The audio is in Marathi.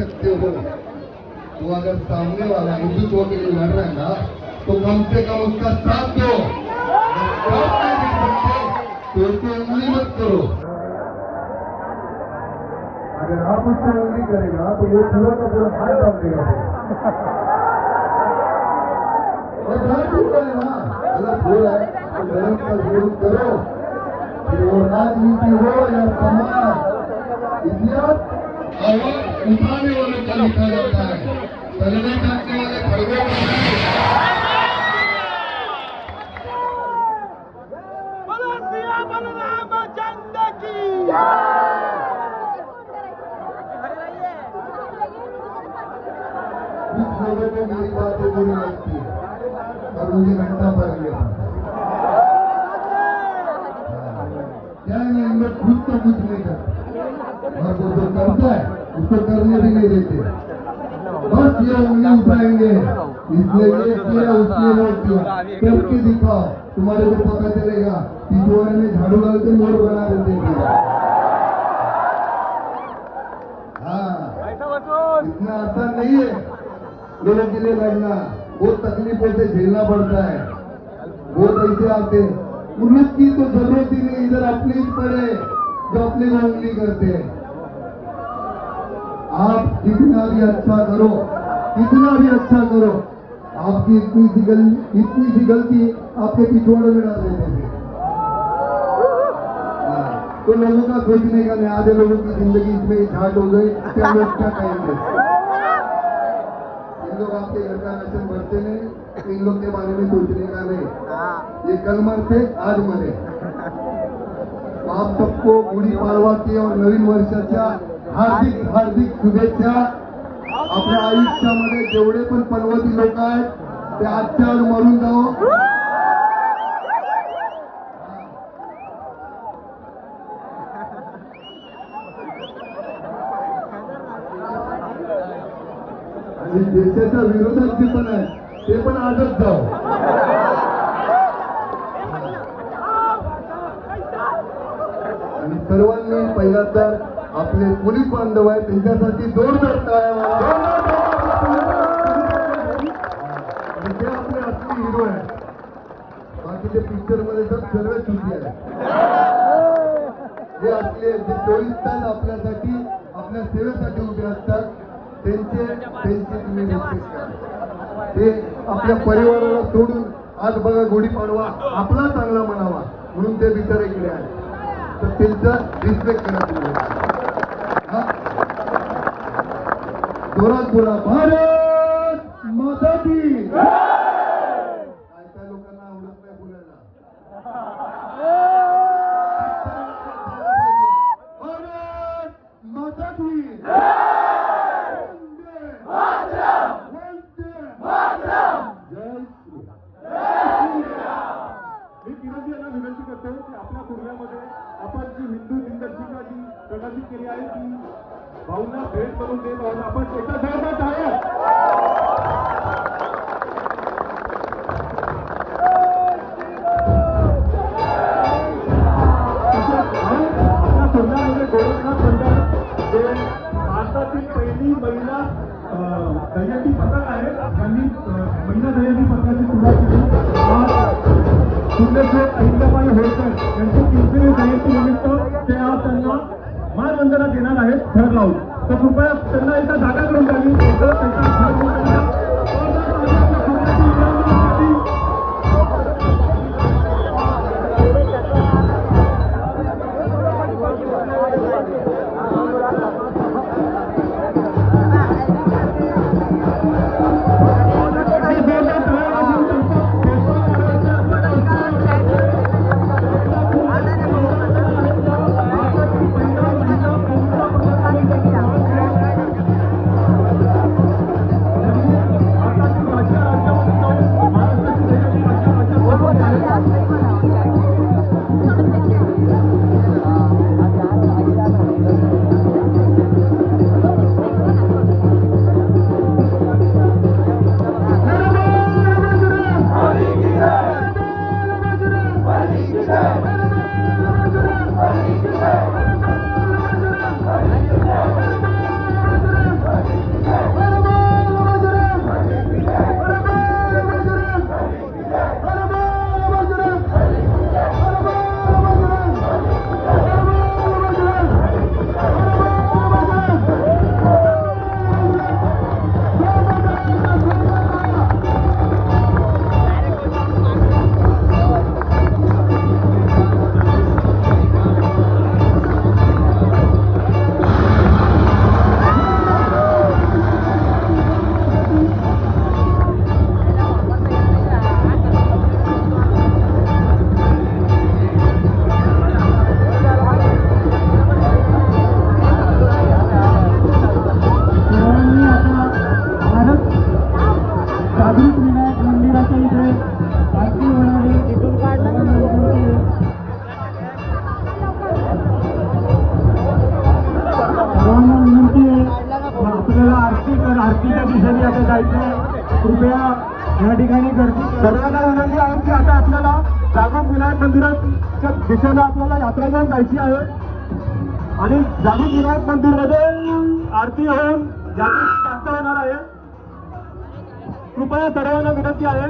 सकते हो। तो अगर सामने वाला हिंदुत्व के लिए लड़ रहा है ना, तो कम से कम उसका साथ दो। अगर साथ नहीं दे सकते तो उसको उंगली मत करो। अगर आप उससे उंगली करेगा तो वो पूरा का पूरा हाथ डाल देगा। और गलत हो रहा है ना, गलत हो रहा है तो गलत का विरोध करो। फिर वो राजनीति हो या समाज, इज्जत आवाज उठाने वाले को लिखा जाता है, चलने काटने वाले खड़गे होते हैं। कुछ लोगों को मेरी बातें बुरी लगती है और मुझे घंटा पड़ गया। क्या नहीं, हम लोग खुद तो कुछ नहीं करते और वो जो करता है उसको करने भी नहीं देते। बस ये उंगली उठाएंगे, इसने ये किया उसने नोट किया, करके दिखाओ, तुम्हारे को पता चलेगा। पिछवाड़े में झाड़ू डालते मोड़ बना देते हैं। हाँ, इतना आसान नहीं है लोगों के लिए लड़ना। बहुत तकलीफों से झेलना पड़ता है। वो ऐसे आते उन्नत की तो जरूरत ही नहीं, इधर अपने ही पड़े जो अपने को उंगली करते हैं। आप जितना भी अच्छा करो, कितना भी अच्छा करो, आपकी इतनी सी गलती आपके पिछवाड़े में डाल देते थे। तो लोगों का सोचने का नहीं, आधे लोगों की जिंदगी इसमें झाट हो गई। क्या लोग क्या कहेंगे? इन लोग आपके घर का राशन भरते नहीं, तो इन लोग के बारे में सोचने का नहीं। ये कल मरते आज मरे। तो आप सबको गुड़ी पाडवा की और नवीन वर्षाच्या हार्दिक हार्दिक शुभेच्छा। आपल्या आयुष्यामध्ये जेवढे पण पनवती लोक आहेत ते आजच्यावर मरून जाओ। आणि देशाच्या विरोधात जे पण आहे ते पण आजच जाओ। आणि सर्वांनी पहिला तर आपले पोलीस बांधव आहेत त्यांच्यासाठी जोरदार टाळ्या वाजवा। ते आपले असली हिरो आहे, बाकीचे पिक्चर मध्ये तर सर्व चुकी आहे। जे आपले जे 24 तास आपल्यासाठी आपल्या सेवेसाठी उभे असतात त्यांचे तुम्ही रिस्पेक्ट करा। ते आपल्या परिवाराला सोडून आज बघा गुढीपाडवा आपला चांगला म्हणावा म्हणून ते बिचारे इकडे आहे, तर त्यांचा रिस्पेक्ट करा तुम्ही। जोरात बोला, भारत माता की। काय लोकांना आवडत नाही बोलायला। भारत माता की। विनंती करतो की आपल्या कुर्ल्यामध्ये आपण जी हिंदू दिनदर्शिका जी प्रकाशित केली आहे ती भाऊंना भेट करून देत आहोत। आपण एका जोरदार टाळ्या। आपल्या कुर्ल्यामध्ये गोरखनाथ मंडळ जे भारतातील पहिली महिला दहीहंडी पथक आहे, त्यांनी महिला दहीहंडी पथकाची सुरुवात केली। पुण्यश्लोक अहिल्याबाई होळकर यांची 300वी जयंती निमित्त ते आज त्यांना मानवंदना देणार आहेत थर लावून। तर कृपया त्यांना एका जागा करून द्यावी। कृपया या ठिकाणी गर्दी सर्वांना विनंती आहे की आता आपल्याला जागृत विनायक मंदिराच्या दिशेला आपल्याला यात्रा घेऊन जायची आहे आणि जागृत विनायक मंदिरमध्ये आरती होऊन यात्रा शांत होणार आहे. कृपया सर्वांना विनंती आहे.